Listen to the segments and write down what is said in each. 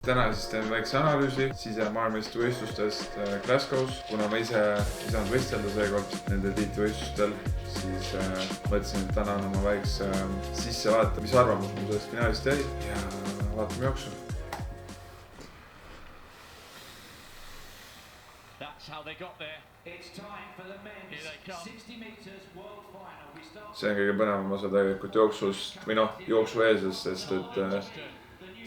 Täna siis teen väikse analüüsi sisemaailmeistrivõistlustest Glasgow's. Kuna ma ise ei saanud võistelda seekord nendel tiitlivõistlustel, siis mõtlesin, et täna on oma väikse sissevaate, mis arvamus mul sellest finaalist jäi ja vaatame jooksu. See on kõige põnevam osa tegelikult jooksust või jooksu eesest, sest et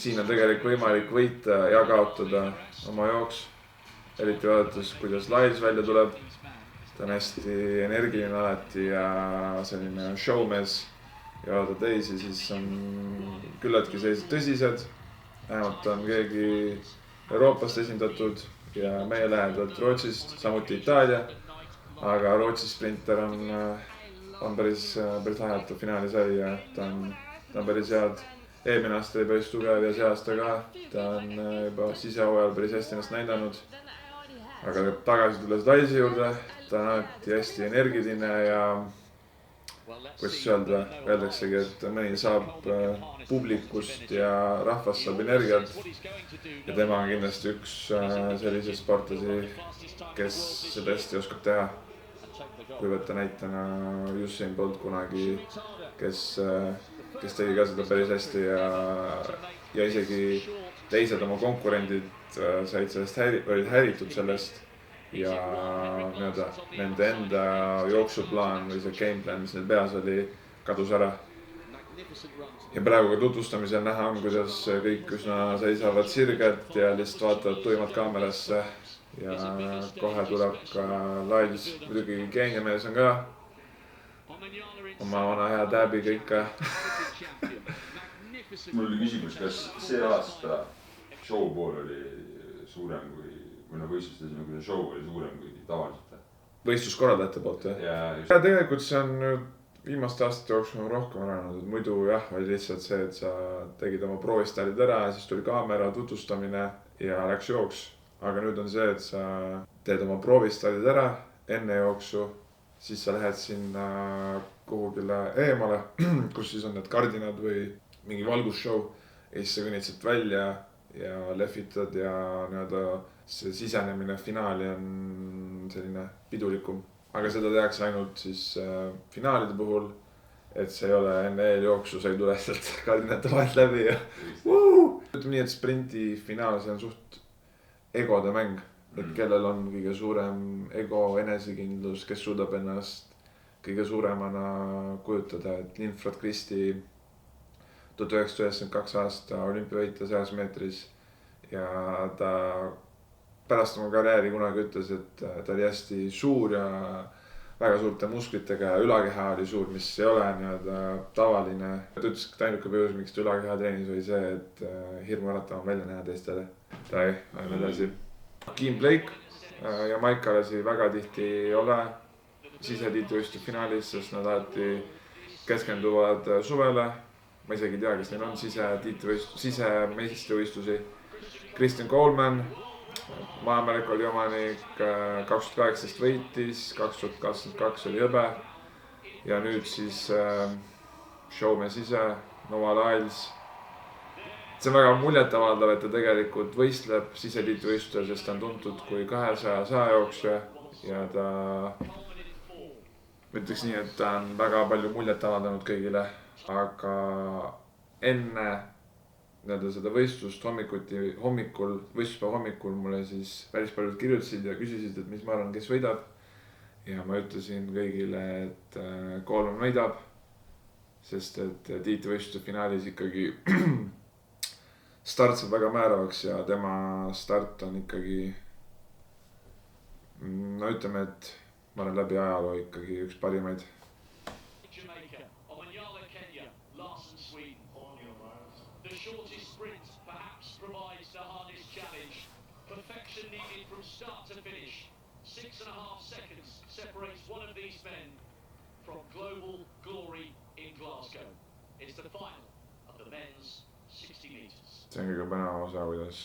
siin on tegelikult võimalik võita ja kaotada oma jooks. Eriti vaadates, kuidas Lyles välja tuleb. Ta on hästi energiline alati ja selline showmees. Ja vaada teisi, siis on küllaltki sellised tõsised. Vähemalt on keegi Euroopast esindatud ja meie lähedalt Rootsist, samuti Itaalia. Aga Rootsi sprinter on päris lahe, et ta finaali sai ja ta on päris head. Eelmine aasta oli päris tugev ja see aasta ka. Ta on juba sisehooajal päris hästi ennast näidanud. Aga tagasi tulles Lylesi juurde, ta on alati hästi energiline ja kuidas öeldaksegi, et mõni saab publikust ja rahvast saab energiat. Ja tema on kindlasti üks selliseid sportlasi, kes seda hästi oskab teha. Kui võtta näitena Usain Bolt kunagi, kes tegi ka seda päris hästi ja isegi teised oma konkurendid said sellest olid häiritud sellest ja nende enda jooksuplaan või see gameplan, mis neil peas oli, kadus ära. Ja praegu ka tutvustamisel näha on, kuidas kõik üsna seisavad sirgelt ja lihtsalt vaatavad tuimalt kaamerasse ja kohe tuleb ka Lyles, muidugi Keenia mees on ka oma vana hea täbiga ikka. Mul oli küsimus, kas see aasta show pool oli suurem kui võistlustes, kui see show oli suurem kui tavaliselt? Võistluskorraldajate poolt, jah? Ja tegelikult see on viimaste aastate jooksul rohkem arenenud. Muidu jah, oli lihtsalt see, et sa tegid oma proovistaalid ära ja siis tuli kaamera tutvustamine ja läks jooks. Aga nüüd on see, et sa teed oma proovistaalid ära enne jooksu, siis sa lähed sinna kuhugile eemale, kus siis on need kardinad või mingi valgusshow ja siis sa kõnnid sealt välja ja lehvitad ja see sisenemine finaali on selline pidulikum. Aga seda tehakse ainult siis finaalide puhul, et see ei ole enne eeljooksu, sa ei tule sealt kardinate vahelt läbi ja ütleme nii, et sprinti finaal, see on suht egode mäng, et kellel on kõige suurem ego, enesekindlus, kes suudab ennast kõige suuremana kujutada, et Linford Christie 1992 aasta olümpiavõitja 100 meetris ja ta pärast oma karjääri kunagi ütles, et ta oli hästi suur ja väga suurte musklitega ja ülakeha oli suur, mis ei ole tavaline. Ta ütles, et ainuke põhjus, miks ta ülakeha treenis oli see, et hirmuäratavam välja näha teistele. Lähme edasi. Kim Blake ja Maika lasi väga tihti ei ole sisetiitlivõistluste finaalis, sest nad alati keskenduvad suvele. Ma isegi ei tea, kes neil on sisemeistrivõistlusi. Christian Coleman, maailmarekordi omanik, 2018 võitis, 2022 oli hõbe. Ja nüüd siis showmees ise, Noah Lyles. See on väga muljetavaldav, et ta tegelikult võistleb sisetiitlivõistlustel, sest ta on tuntud kui 200 jooksja ja ta ütleks nii, et ta on väga palju muljet avaldanud kõigile. Aga enne seda võistlust võistluspäeva hommikul mulle siis päris paljud kirjutasid ja küsisid, et mis ma arvan, kes võidab. Ja ma ütlesin kõigile, et Coleman võidab, sest et tiitlivõistluse finaalis ikkagi start saab väga määravaks ja tema start on ikkagi, ütleme, et ma olen läbi ajaloo ikkagi üks parimaid. See on kõige põnevam osa, kuidas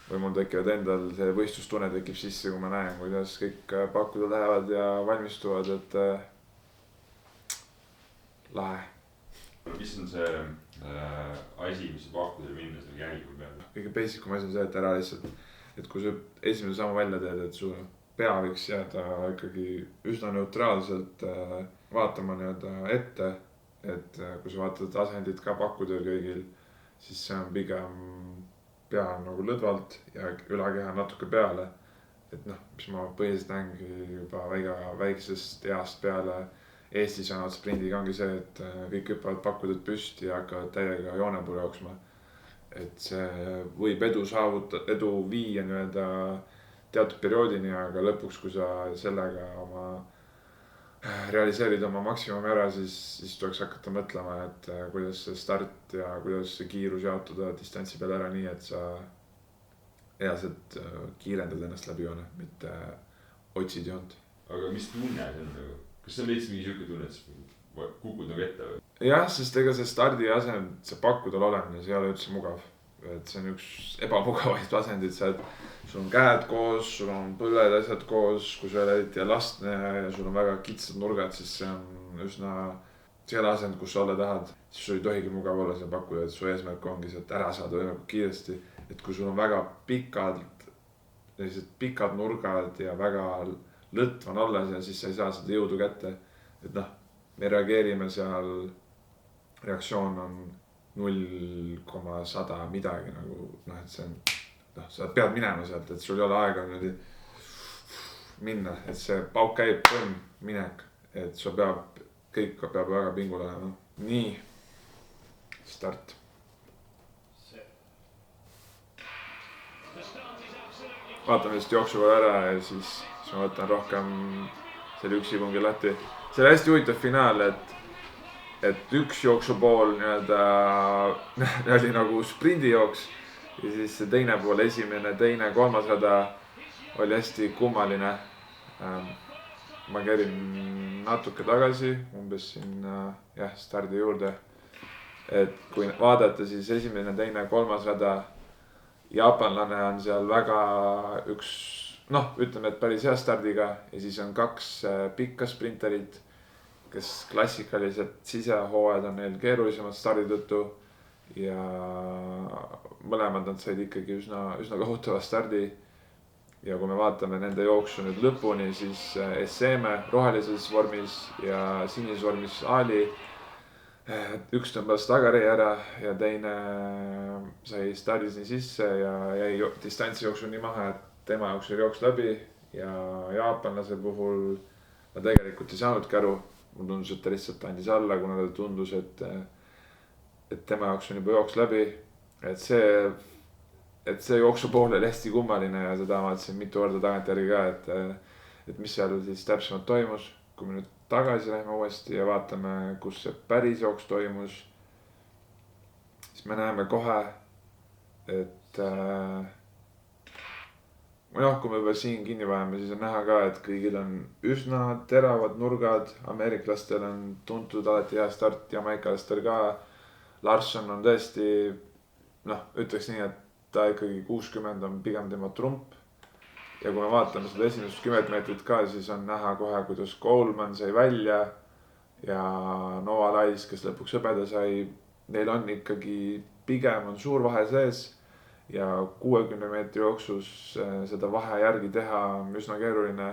või mul tekivad endal see võistlustunne tekib sisse, kui ma näen, kuidas kõik pakkuda lähevad ja valmistuvad, et lahe. Mis on see asi, mis pakkudel minnes jälgib peale? Kõige basicum asi on see, et ära lihtsalt, et kui sa esimene sammu välja teed, et su pea võiks jääda ikkagi üsna neutraalselt vaatama nii-öelda ette, et kui sa vaatad asendit ka pakkudel kõigil, siis see on pigem pea nagu lõdvalt ja ülakeha natuke peale. Et noh, mis ma põhiliselt näengi juba väga väiksest east peale Eestis annavad sprindiga ongi see, et kõik hüppavad pakkudelt püsti ja hakkavad täiega joone poole jooksma. Et see võib edu viia nii-öelda teatud perioodini, aga lõpuks, kui sa sellega realiseerid oma maksimumi ära, siis tuleks hakata mõtlema, et kuidas see start ja kuidas see kiirus jaotuda distantsi peale ära nii, et sa reaalselt kiirendad ennast läbi joone, mitte otsid joont. Aga mis tunne see on? Kas see on veits mingi siuke tunne, et kukud nagu ette või? Jah, sest ega see stardi asend, see pakkudel olemine, see ei ole üldse mugav. Et see on üks ebamugavaid asendid, sul on käed koos, sul on põled asjad koos, kui sa oled elastne ja sul on väga kitsad nurgad, siis see on üsna selle asend, kus sa olla tahad. Siis sul ei tohigi mugav olla see pakkuda, et su eesmärk ongi see, et ära saada võimalikult kiiresti. Et kui sul on väga pikad nurgad ja väga lõtv on alles ja siis sa ei saa seda jõudu kätte. Et noh, me reageerime seal, reaktsioon on 0,100 midagi nagu, noh, et see on, noh, sa pead minema sealt, et sul ei ole aega niimoodi minna, et see pauk käib, minek, et sul kõik peab väga pingul olema. Nii, start. Vaatame vist jooksuga ära ja siis ma võtan rohkem selle üksipungi lahti. See oli hästi huvitav finaal, et üks jooksupool oli nagu sprindijooks ja siis see teine pool, esimene, teine, kolmas rada oli hästi kummaline. Ma kärin natuke tagasi, umbes siin stardi juurde. Et kui vaadata, siis esimene, teine, kolmas rada, jaapanlane on seal väga ütleme, et päris hea stardiga ja siis on 2 pikka sprinterit, kes klassikaliselt sisehooajad on neil keerulisemad stardi tõttu ja mõlemad nad said ikkagi üsna kohutava stardi. Ja kui me vaatame nende jooksu nüüd lõpuni, siis Esseme rohelises vormis ja sinises vormis Ali. Üks tõmbas tagari ära ja teine sai stardis nii sisse ja jäi distantsi jooksu nii maha, et tema jooksul jooks läbi ja jaapanlase puhul ma tegelikult ei saanudki aru. Mul tundus, et ta lihtsalt andis alla, kuna ta tundus, et tema jaoks on juba jooks läbi. Et see jooksu pool oli hästi kummaline ja seda vaatasin mitu korda tagantjärgi ka, et mis seal siis täpsemalt toimus. Kui me nüüd tagasi lähme uuesti ja vaatame, kus see päris jooks toimus, siis me näeme kohe, et kui me juba siin kinni vajame, siis on näha ka, et kõigil on üsna teravad nurgad. Ameeriklastel on tuntud alati hea start, jamaikalastel ka. Larson on tõesti, ütleks nii, et ta ikkagi 60 on pigem tema trump. Ja kui me vaatame seda esimesest 10 meetrit ka, siis on näha kohe, kuidas Coleman sai välja ja Noah Lyles, kes lõpuks hõbeda sai. Neil on ikkagi pigem on suur vahe sees. Ja 60 meetri jooksus seda vahe järgi teha on üsna keeruline.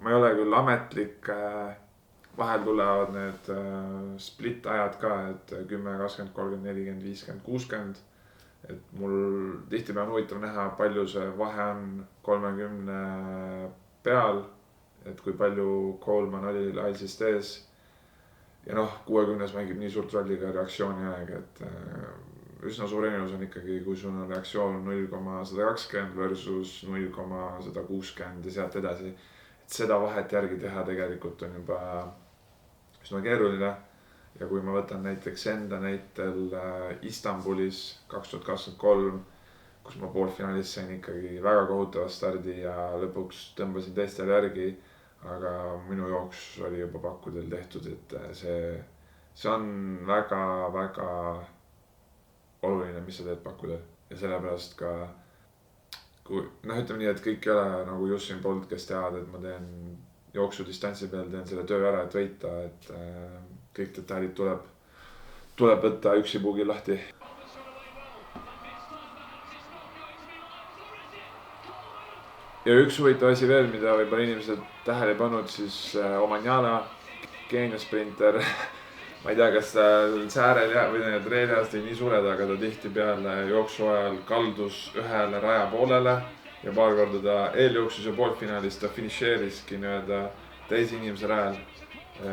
Ma ei ole küll ametlik, vahel tulevad need split ajad ka, et 10, 20, 30, 40, 50, 60. Et mul tihti pean huvitav näha, palju see vahe on 30 peal, et kui palju Coleman oli Lylesist ees. Ja 60 mängib nii suurt rolli ka reaktsiooni aeg, et üsna suur erinevus on ikkagi, kui sul on reaktsioon 0,120 versus 0,160 ja sealt edasi. Et seda vahet järgi teha tegelikult on juba üsna keeruline. Ja kui ma võtan näiteks enda näitel Istanbulis 2023, kus ma poolfinaalis sain ikkagi väga kohutava stardi ja lõpuks tõmbasin teistel järgi, aga minu jooks oli juba pakkudel tehtud, et see on väga oluline, mis sa teed pakkudel ja sellepärast ka kui, ütleme nii, et kõik ei ole nagu Usain Bolt, kes teavad, et ma teen jooksu distantsi peal, teen selle töö ära, et võita, et kõik detailid tuleb võtta üksipuugil lahti. Ja üks huvitav asi veel, mida võib-olla inimesed tähele pannud, siis Omanyala, Keenia sprinter. Ma ei tea, kas ta säärel või treeliajast ei nii suured, aga ta tihti peale jooksu ajal kaldus ühele raja poolele ja paar korda ta eeljooksus ja poolfinaalis ta finišeeriski teise inimese rajal.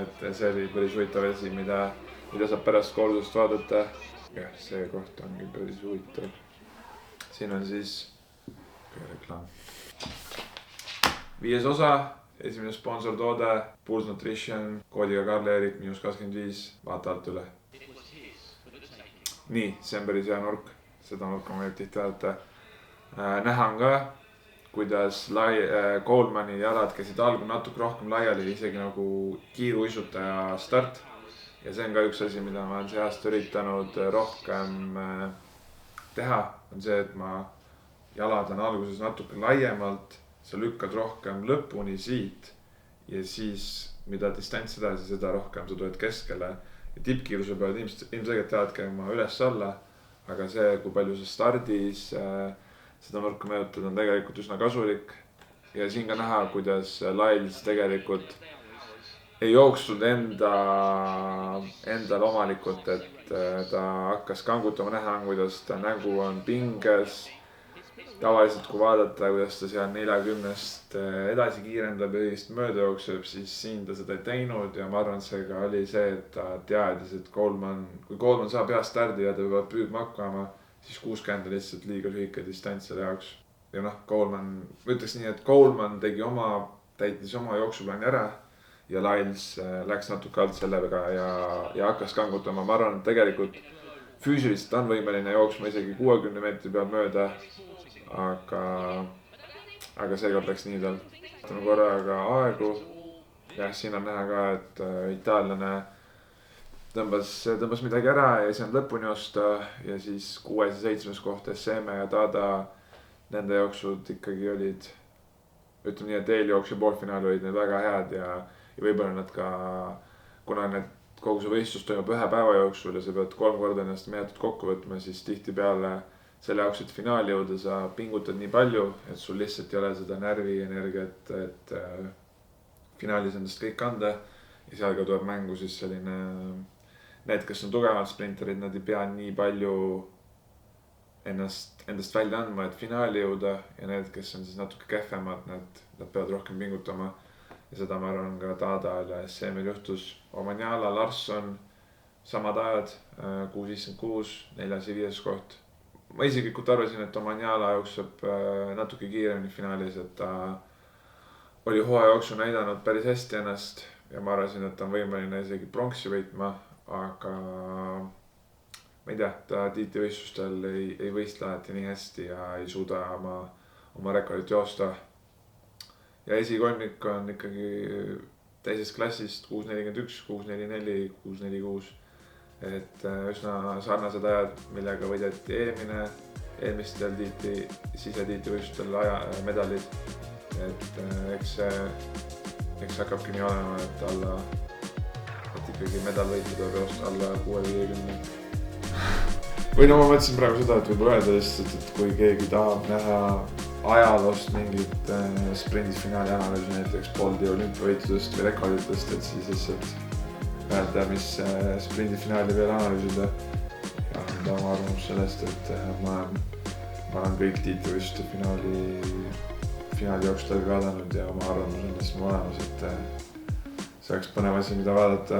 Et see oli päris huvitav asi, mida saab pärast kordust vaadata. Jah, see koht ongi päris huvitav. Siin on siis reklaam. 5. osa, esimene sponsortoode, Pulse Nutrition, koodiga Karl-Erik -25, vaata alt üle. Nii, see on päris hea nurk, seda nurka võib tihti vaadata. Näha on ka, kuidas Colemani jalad käisid algul natuke rohkem laiali, isegi nagu kiiruisutaja start. Ja see on ka üks asi, mida ma olen see aasta üritanud rohkem teha, on see, et jalad on alguses natuke laiemalt, sa lükkad rohkem lõpuni siit ja siis, mida distants edasi, seda rohkem sa tuled keskele. Ja tippkiiruse peavad ilmselgelt teavad käima üles-alla, aga see, kui palju sa stardis seda nurka mõjutad, on tegelikult üsna kasulik. Ja siin ka näha, kuidas Lyles tegelikult ei jooksnud endal omalikult, et ta hakkas kangutama, näha, kuidas ta nägu on pinges. Tavaliselt, kui vaadata, kuidas ta seal 40-st edasi kiirendab ja õigest mööda jookseb, siis siin ta seda ei teinud ja ma arvan, see ka oli see, et ta teadis, et kui Coleman saab hea stardi ja ta peab püüdma hakkama, siis 60 on lihtsalt liiga lühike distants selle jaoks. Ja Coleman, ütleks nii, et Coleman täitis oma jooksuplaani ära ja Lyles läks natuke alt sellega ja hakkas kangutama. Ma arvan, et tegelikult füüsiliselt on võimeline jooksma isegi 60 meetri peal mööda, aga seekord läks nii tal. Vaatame korraga aegu. Jah, siin on näha ka, et itaallane tõmbas midagi ära ja see on lõpuni osta ja siis 6. ja 7. koht Esseme ja Dada, nende jooksud ikkagi olid, ütleme nii, et eeljooks ja poolfinaal olid need väga head ja võib-olla nad ka, kuna kogu see võistlus toimub ühe päeva jooksul ja sa pead 3 korda ennast meetod kokku võtma, siis tihti peale selle jaoks, et finaali jõuda, sa pingutad nii palju, et sul lihtsalt ei ole seda närvienergiat, et finaalis endast kõik anda ja seal ka tuleb mängu siis selline, need, kes on tugevad sprinterid, nad ei pea nii palju endast välja andma, et finaali jõuda ja need, kes on siis natuke kehvemad, nad peavad rohkem pingutama ja seda ma arvan ka Dadal ja SMil juhtus. Omanyala, Larsson, samad ajad, 6.56, 4. ja 5. koht. Ma isiklikult arvasin, et Omanyala jookseb natuke kiiremini finaalis, et ta oli hooaja jooksul näidanud päris hästi ennast ja ma arvasin, et ta on võimeline isegi pronksi võitma, aga ma ei tea, ta tiitlivõistlustel ei võistle alati nii hästi ja ei suuda oma rekordit joosta. Ja esikolmik on ikkagi teisest klassist 6.41, 6.44, 6.46. Et üsna sarnased ajad, millega võideti eelmistel sisetiitlivõistlustel medalid. Et eks hakkabki nii olema, et ikkagi medalvõitu tuleb joosta alla 6.50. Või ma mõtlesin praegu seda, et võib öelda lihtsalt, et kui keegi tahab näha ajaloost mingit sprindifinaali analüüsi, näiteks Boldi olümpiavõitudest või rekorditest, et siis lihtsalt öelda, mis sprindifinaali veel analüüsida ja anda oma arvamus sellest, et ma olen kõik tiitlivõistluste finaali jooksul vaadanud ja oma arvamus on lihtsalt olemas, et see oleks põnev asi, mida vaadata.